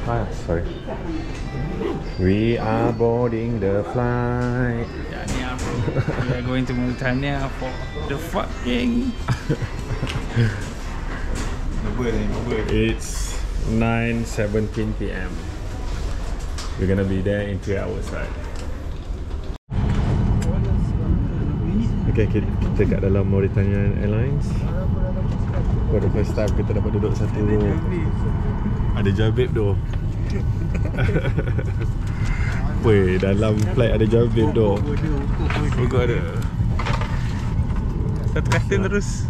Sorry. We are boarding the flight. Yeah, bro. We are going to Mauritania for the fucking. It's 9:17 p.m. We're gonna be there in 3 hours, right? Okay, kita kat dalam Mauritania Airlines. For the first time kita dapat duduk satu row. Ada Jabib tu. Weh, dalam flight ada Jabib tu. Buku ada. Satu katil terus.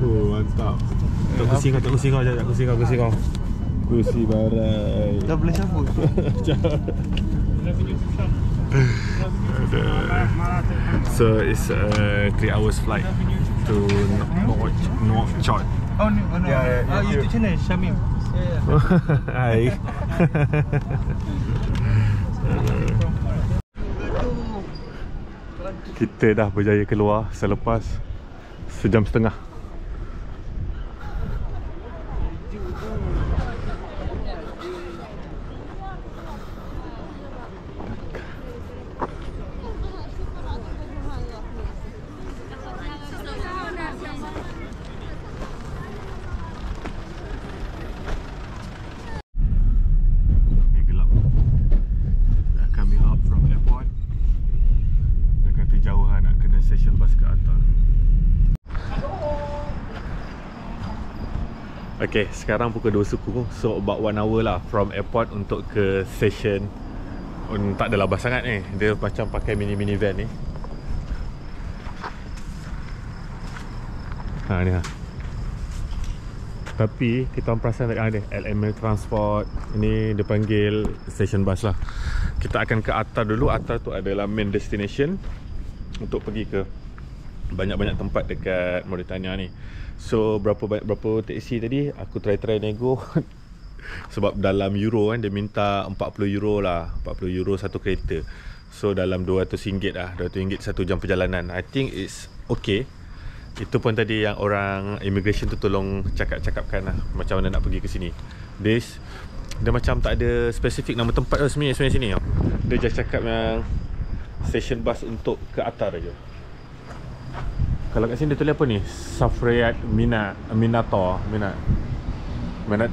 Oh, mantap. Tak kursi kau, kursi kau. Kursi barai. Dah boleh cabut. So it's a 3 hours flight to Nouakchott. Oh no. Yeah, YouTube channel Shamim. Hai. Kita dah berjaya keluar selepas sejam setengah. Okay, sekarang pukul 2 suku. So about 1 hour lah from airport untuk ke station. Tak adalah bas sangat ni. Dia macam pakai mini van ni. Ni lah. Tapi kita orang perasan ni LML Transport. Ini dia panggil station bus lah. Kita akan ke Attar dulu. Attar tu adalah main destination untuk pergi ke banyak-banyak tempat dekat Mauritania ni. So berapa taksi tadi aku try nego. Sebab dalam euro kan dia minta 40 euro lah, 40 euro satu kereta. So dalam RM200 lah, RM200 satu jam perjalanan. I think it's okay. Itu pun tadi yang orang immigration tu tolong cakapkan lah macam mana nak pergi ke sini. Dia macam tak ada spesifik nama tempat lah sebenarnya sini tau. Dia just cakap yang station bus untuk ke Attar aja. Kalau kat sini dia tulis apa ni? Safriyat Minat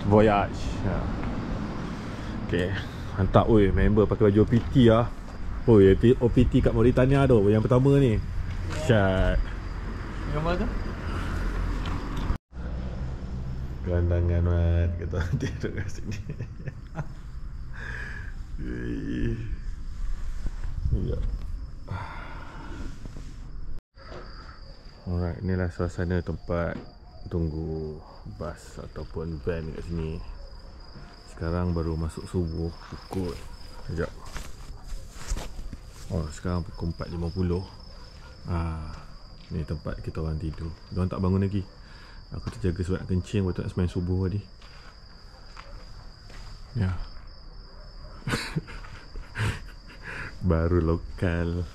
Voyage. Okay, hantar member pakai baju OPT lah. OPT kat Mauritania tu yang pertama ni. Syat. Gambar tu? Gelandangan Mat. Kita nanti duduk kat sini. Ya. Alright, inilah suasana tempat tunggu bas ataupun van kat sini. Sekarang baru masuk subuh pukul. Sekejap. Sekarang pukul 4.50. Ni tempat kita orang tidur. Diorang tak bangun lagi. Aku terjaga sebab nak kencing, betul nak sembang subuh tadi. Ya. Baru lokal.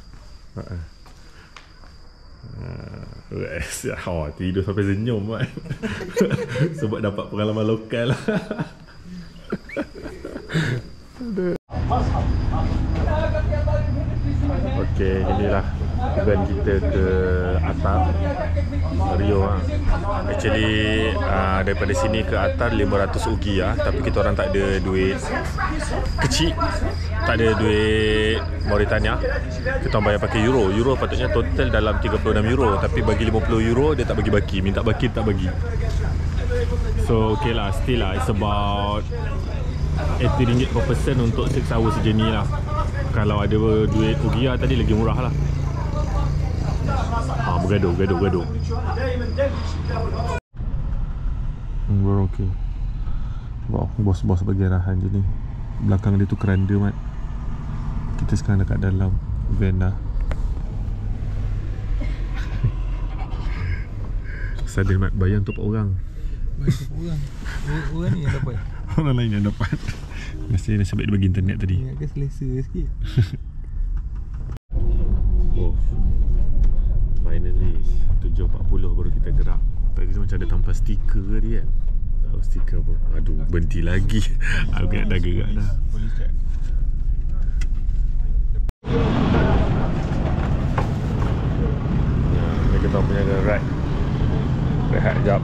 Tidur sampai senyum kan. Sebab dapat pengalaman lokal. Okay, inilah van kita ke Attar Rio lah. Actually daripada sini ke Attar 500 ugi lah. Tapi kita orang tak ada duit kecil, tak ada duit Mauritania. Kita orang bayar pakai euro. Euro patutnya total dalam 36 euro. Tapi bagi 50 euro dia tak bagi baki. Minta baki tak bagi. So okay lah, still lah, it's about RM80 per person untuk 6 hours journey lah. Kalau ada duit Ugia tadi lagi murah lah. Bergaduh. Baru okey. Bos bagi arahan je ni. Belakang dia tu keranda Mat. Kita sekarang dekat dalam van dah. Sadar Mat, bayang tu 4 orang. Orang ni yang dapat. Orang lain yang dapat. Mesti nasib baik dia bagi internet tadi. Ingatkan selesa sikit. Finally 7.40 baru kita gerak. Tadi tu macam ada tanpa stiker tadi kan. Tahu stiker pun. Aduh, berhenti lagi. Aku dah gerak dah. Boleh check. Ni kita punya ride. Rehat jap.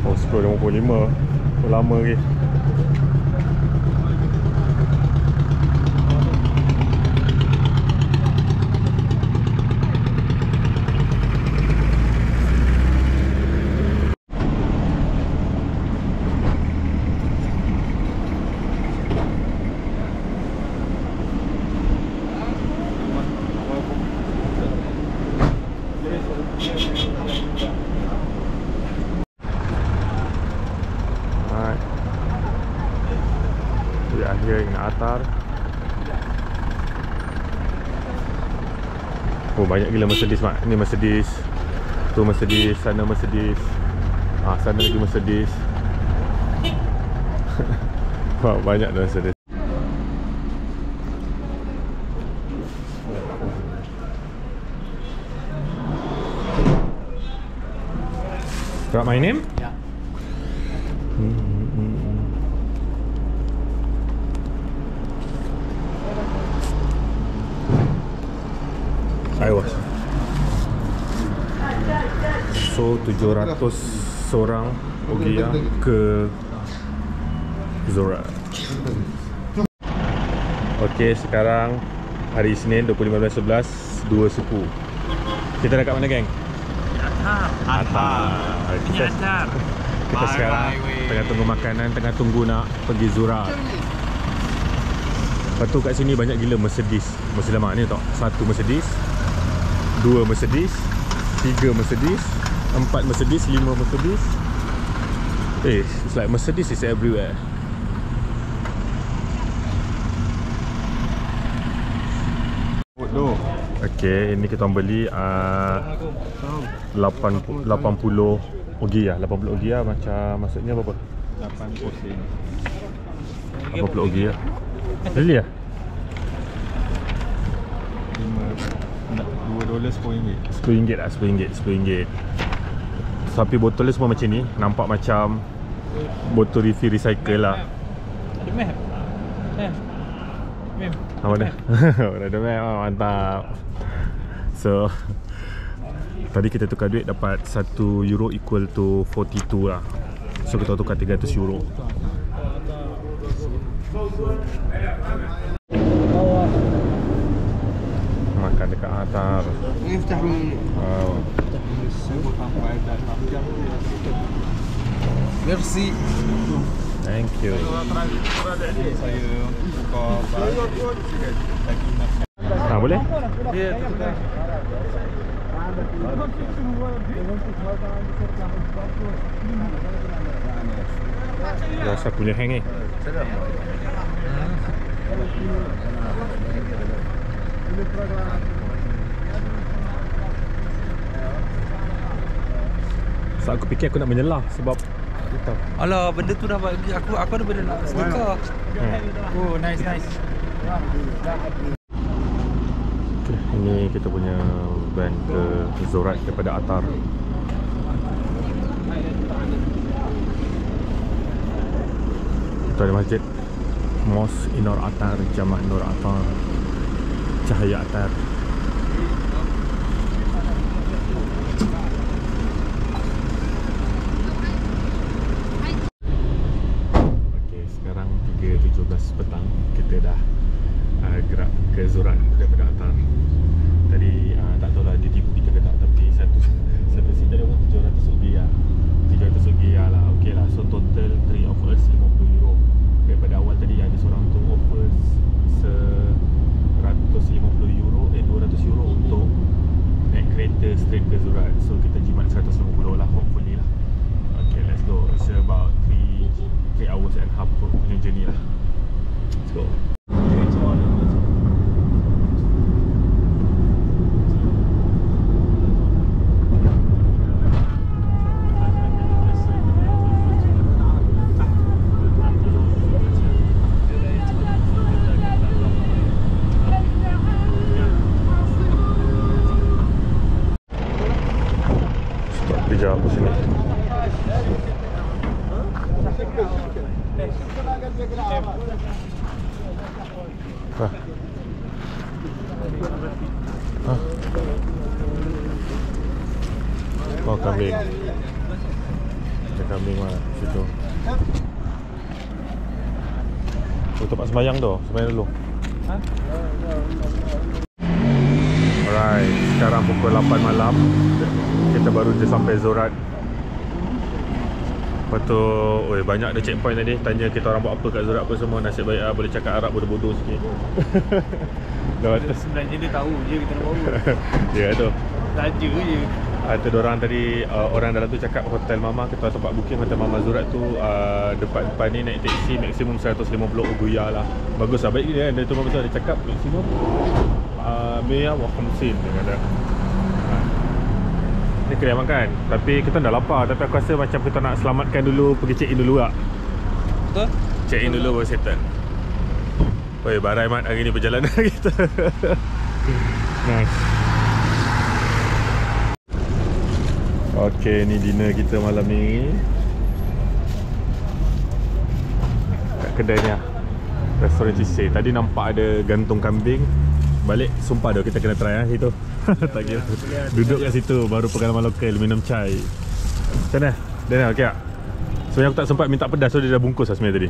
Oh, 10.55. Lama lagi. We are here in Atar. Oh, banyak gila Mercedes, Mak. Ni Mercedes. Tu Mercedes, sana Mercedes. Sana lagi Mercedes. Wah, banyak dah Mercedes. Got my name? Yeah. I was. So 700 seorang Ogiyah ke Zora. Okey, sekarang hari Isnin 25/11, 2 suku. Kita dekat mana, geng? Atar. Kita sekarang tengah tunggu makanan, tengah tunggu nak pergi Zura. Lepas tu kat sini banyak gila Mercedes. Mesti lama ni tau. 1 Mercedes, 2 Mercedes, 3 Mercedes, 4 Mercedes, 5 Mercedes. It's like Mercedes is everywhere. Okay, ini kita beli 80 Ogiyah. 80 Ogiyah macam maksudnya berapa? 80 sen. 80 Ogiyah. Really ya? $2 RM10. RM10 lah, Tapi botol dia semua macam ni. Nampak macam botol refill recycle lah. Ada map? Map? Apa dia? Ada map, mantap. So tadi kita tukar duit dapat €1 equal to 42 lah. So kita tukar €300. Makan dekat Atar. Merci. Thank you. Saya tukar Boleh? Ya, tukar. Rasa punya hang ni. So aku fikir aku nak menyelah sebab kita. Alah, benda tu dah bagi aku ada benda nak sedekah. Oh, nice. Okay, ini kita punya van ke Zorat daripada Atar. Itu ada masjid Mosque Nur Atar, Jamaah Nur Atar, Cahaya Atar. Okey, sekarang 3.17 petang. Kita dah gerak ke Zorat daripada Atar. Tadi tak tahulah dia tipu kita ke tak, tapi satu seat tadi pun 700 Ogiyah. 700 Ogiyah lah. Okey lah, so total 3 of us €50. Daripada awal tadi ada seorang tu offer €200 untuk naik kereta straight ke Zorat. So kita jimat 150 lah, hopefully lah. Okay, let's go. It's about 3 hours and a half punya journey lah. Let's go. Stop kejap sini. Hah? Hah? Oh, kambing. Ada kambing mana situ. Oh, tempat sembayang tu. Sembayang dulu. Alright, sekarang pukul 8 malam. Kita baru je sampai Zorat. Lepas tu, oi, banyak ada checkpoint tadi. Tanya kita orang buat apa kat Zorat apa semua. Nasib baik boleh cakap Arab bodoh-bodoh sikit. Sebenarnya dia tahu je kita nak bawa. Ya tu. Saja je. Ada orang tadi, orang dalam tu cakap hotel Mama, kita tempat booking hotel Mama Zorat tu depan ni naik taksi maksimum 150 Uguya lah. Bagus lah, baik dia kan. Dia tu bagus lah, dia cakap maksimum 150 dia kata. Ni kedai makan. Tapi kita dah lapar. Tapi aku rasa macam kita nak selamatkan dulu, pergi check in dulu tak? Betul? Check in dulu baru settle. Oi, barai mat hari ni perjalanan kita. Nice. Okay, ni dinner kita malam ni kat kedai ni lah, restoran Cisei. Tadi nampak ada gantung kambing. Balik, sumpah dah kita kena try lah situ. Tak kira. Duduk kat situ, baru pengalaman lokal, minum chai. Macam mana? Daniel, okey tak? Sebenarnya aku tak sempat minta pedas, so dia dah bungkus lah sebenarnya tadi.